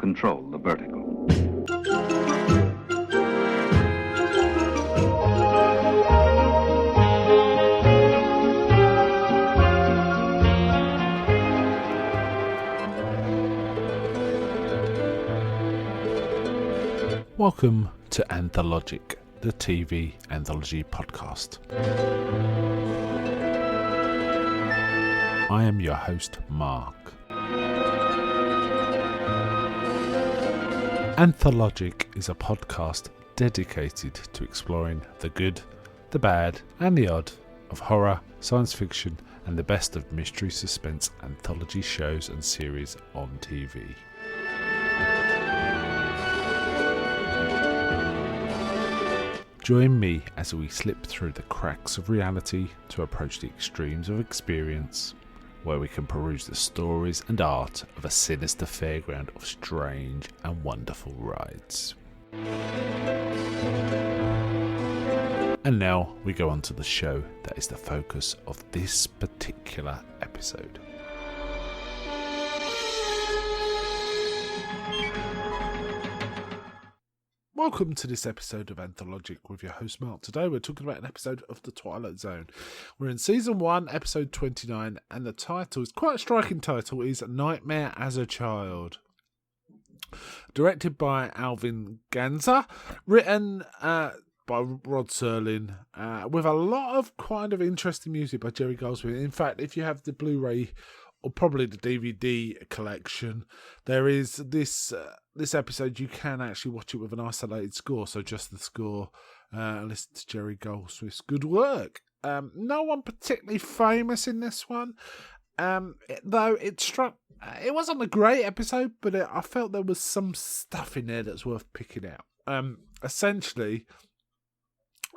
control the vertigo. Welcome to Anthologic, the TV anthology podcast. I am your host, Mark. Anthologic is a podcast dedicated to exploring the good, the bad, and the odd of horror, science fiction, and the best of mystery suspense anthology shows and series on TV. Join me as we slip through the cracks of reality to approach the extremes of experience, where we can peruse the stories and art of a sinister fairground of strange and wonderful rides. And now we go on to the show that is the focus of this particular episode. Welcome to this episode of Anthologic with your host Mark. Today we're talking about an episode of The Twilight Zone. We're in Season 1, Episode 29, and the title is quite a striking title, is Nightmare as a Child. Directed by Alvin Ganzer, written by Rod Serling, with a lot of kind of interesting music by Jerry Goldsmith. In fact, if you have the Blu-ray or probably the DVD collection, there is this episode, you can actually watch it with an isolated score, so just the score, and listen to Jerry Goldsmith's good work. No one particularly famous in this one, though it wasn't a great episode, but I felt there was some stuff in there that's worth picking out. Essentially,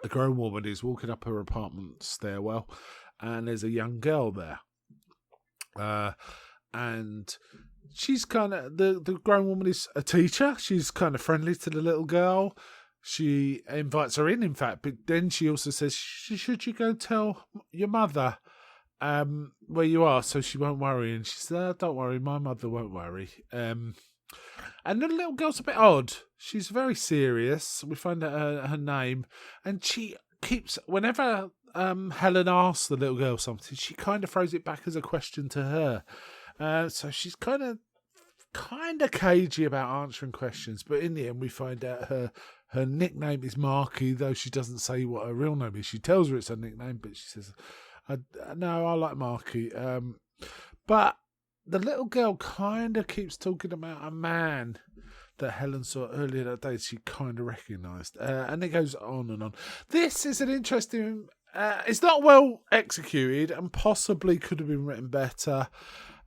a grown woman is walking up her apartment stairwell, and there's a young girl there. And she's kind of, the grown woman is a teacher. She's kind of friendly to the little girl. She invites her in fact, but then she also says, should you go tell your mother where you are so she won't worry? And she says, don't worry, my mother won't worry. And the little girl's a bit odd. She's very serious. We find out her name, and she keeps, whenever Helen asks the little girl something, she kind of throws it back as a question to her. So she's kind of cagey about answering questions. But in the end, we find out her nickname is Marky, though she doesn't say what her real name is. She tells her it's her nickname, but she says, no, I like Marky. But the little girl kind of keeps talking about a man that Helen saw earlier that day she kind of recognised. And it goes on and on. This is an interesting... it's not well executed and possibly could have been written better.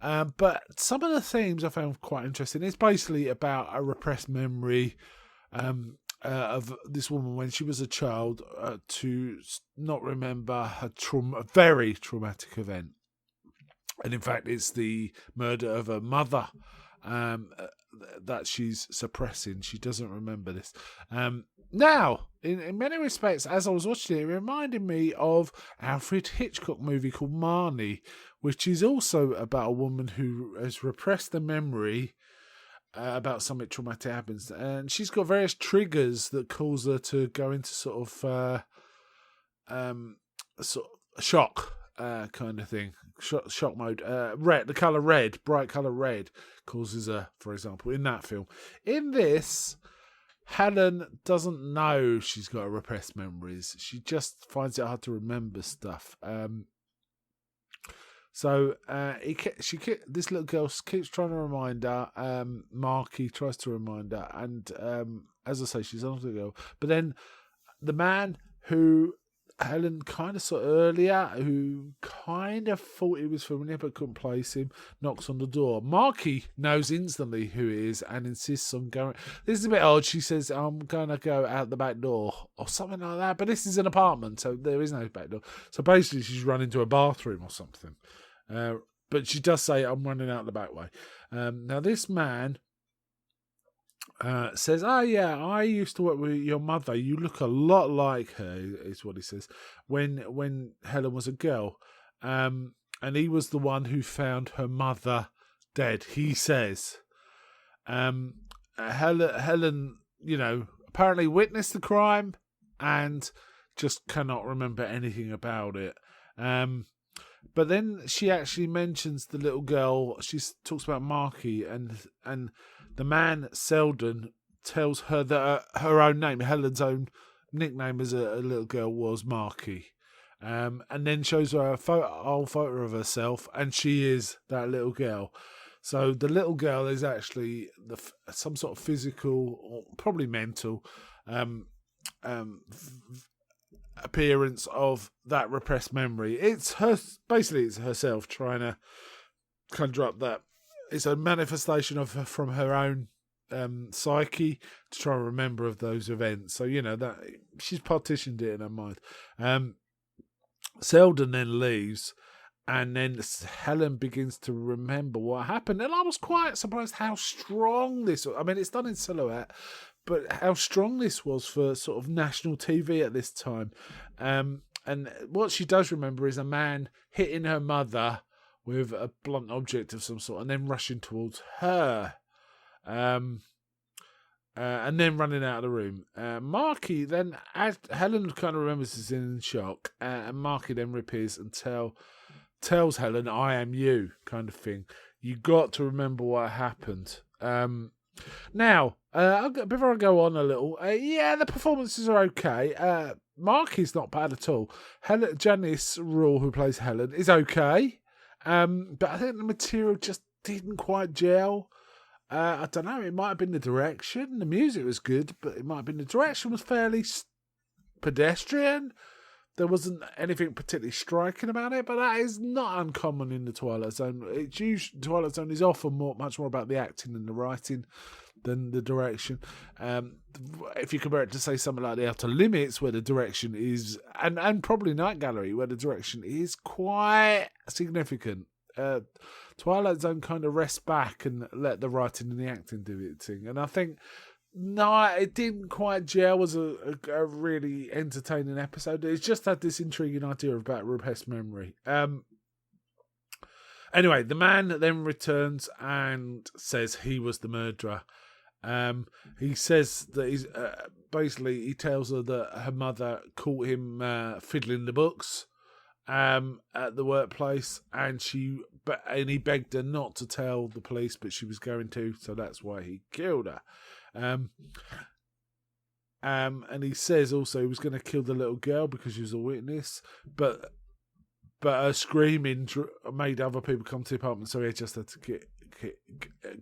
But some of the themes I found quite interesting. It's basically about a repressed memory of this woman when she was a child to not remember a very traumatic event. And in fact, it's the murder of her mother that she's suppressing. She doesn't remember this. Now, in many respects, as I was watching it reminded me of Alfred Hitchcock movie called Marnie, which is also about a woman who has repressed a memory about something traumatic happens, and she's got various triggers that cause her to go into sort of shock kind of thing, shock mode. Red, the colour red, bright colour red, causes her, for example, in that film. In this, Helen doesn't know she's got repressed memories. She just finds it hard to remember stuff. So this little girl keeps trying to remind her. Marky tries to remind her, and as I say, she's not a girl. But then the man who Helen kind of saw earlier, who kind of thought he was familiar but couldn't place him, knocks on the door. Marky knows instantly who he is and insists on going. This is a bit odd. She says, I'm going to go out the back door or something like that. But this is an apartment, so there is no back door. So basically she's run into a bathroom or something. But she does say, I'm running out the back way. Now this man says, oh yeah, I used to work with your mother. You look a lot like her, is what he says, when Helen was a girl. And he was the one who found her mother dead, he says. Helen, apparently witnessed the crime and just cannot remember anything about it. But then she actually mentions the little girl. She talks about Marky, and the man Selden tells her that her own name, Helen's own nickname as a little girl, was Marky. And then shows her old photo of herself, and she is that little girl. So the little girl is actually some sort of physical or probably mental appearance of that repressed memory. It's herself trying to conjure up that. It's a manifestation of from her own psyche to try and remember of those events. So that she's partitioned it in her mind. Selden then leaves, and then Helen begins to remember what happened. And I was quite surprised how strong this was. I mean, it's done in silhouette, but how strong this was for sort of national TV at this time. And what she does remember is a man hitting her mother with a blunt object of some sort and then rushing towards her. And then running out of the room. Marky then, as Helen kind of remembers this in shock, and Marky then reappears and tells Helen, "I am you," kind of thing. You got to remember what happened. Now, before I go on a little, the performances are okay. Marky's not bad at all. Janice Rule, who plays Helen, is okay. But I think the material just didn't quite gel. I don't know, it might have been the direction. The music was good, but it might have been the direction was fairly pedestrian. There wasn't anything particularly striking about it, but that is not uncommon in the Twilight Zone. Twilight Zone is often much more about the acting and the writing than the direction. If you compare it to, say, something like The Outer Limits, where the direction is, and probably Night Gallery, where the direction is quite significant. Twilight Zone kind of rests back and let the writing and the acting do its thing. And I think, no, it didn't quite gel as a really entertaining episode. It's just had this intriguing idea about repressed memory. Anyway, the man then returns and says he was the murderer. He says that he's basically, he tells her that her mother caught him fiddling the books at the workplace, and he begged her not to tell the police, but she was going to, so that's why he killed her. And he says also he was going to kill the little girl because she was a witness, but her screaming made other people come to the apartment, so he just had to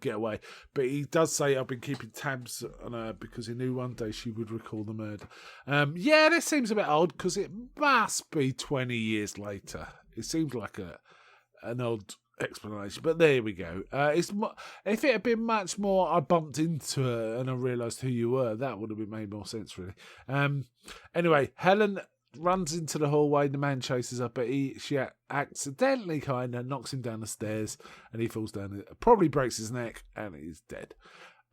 get away. But he does say, "I've been keeping tabs on her because he knew one day she would recall the murder." This seems a bit odd because it must be 20 years later. It seems like an odd explanation, but there we go. If it had been much more, I bumped into her and I realised who you were, that would have made more sense, really. Anyway, Helen runs into the hallway. The man chases her, but she accidentally kind of knocks him down the stairs, and he falls down. Probably breaks his neck, and he's dead.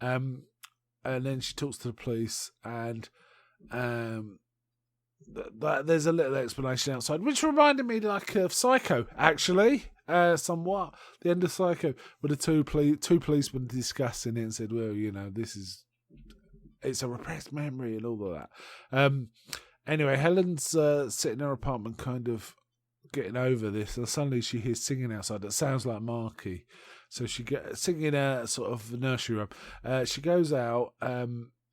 And then she talks to the police, and there's a little explanation outside, which reminded me of Psycho, actually. Somewhat the end of Psycho, where the two policemen discussing it and said, "Well, it's a repressed memory," and all of that. Anyway, Helen's sitting in her apartment kind of getting over this, and suddenly she hears singing outside that sounds like Marky. So she gets singing in a sort of nursery room. She goes out.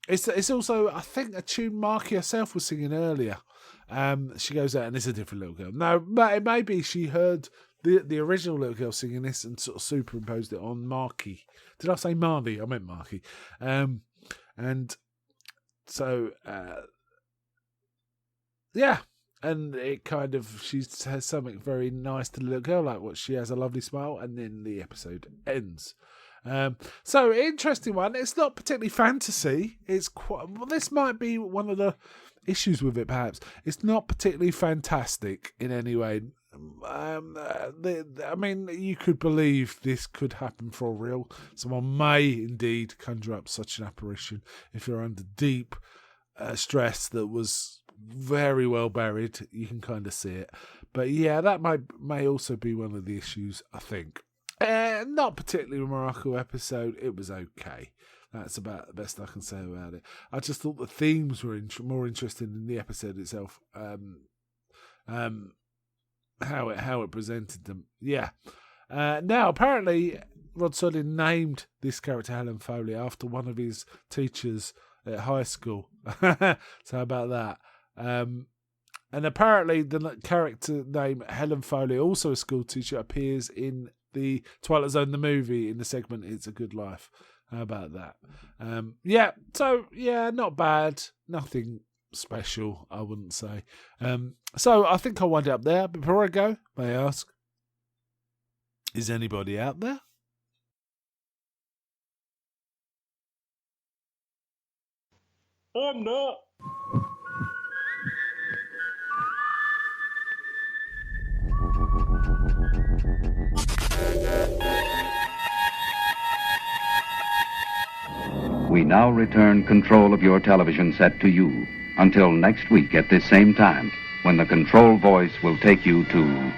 It's also, I think, a tune Marky herself was singing earlier. She goes out and it's a different little girl. No, but it may be she heard the original little girl singing this and sort of superimposed it on Marky. Did I say Marby? I meant Marky. And so... and it kind of, she says something very nice to the little girl, like what she has a lovely smile, and then the episode ends. So interesting one. It's not particularly fantasy. It's quite, well, this might be one of the issues with it, perhaps. It's not particularly fantastic in any way. I mean, you could believe this could happen for real. Someone may indeed conjure up such an apparition if you're under deep stress that was very well buried. You can kind of see it, but yeah, that may also be one of the issues, I think. Not particularly a remarkable episode. It was okay. That's about the best I can say about it. I just thought the themes were more interesting than the episode itself. How it presented them. Yeah. Now, apparently, Rod Serling named this character Helen Foley after one of his teachers at high school. So how about that? And apparently the character name Helen Foley, also a school teacher, appears in the Twilight Zone, the movie, in the segment It's a Good Life. How about that? Not bad. Nothing special, I wouldn't say. So I think I'll wind it up there. But before I go, may I ask, is anybody out there? I'm not. We now return control of your television set to you until next week at this same time, when the control voice will take you to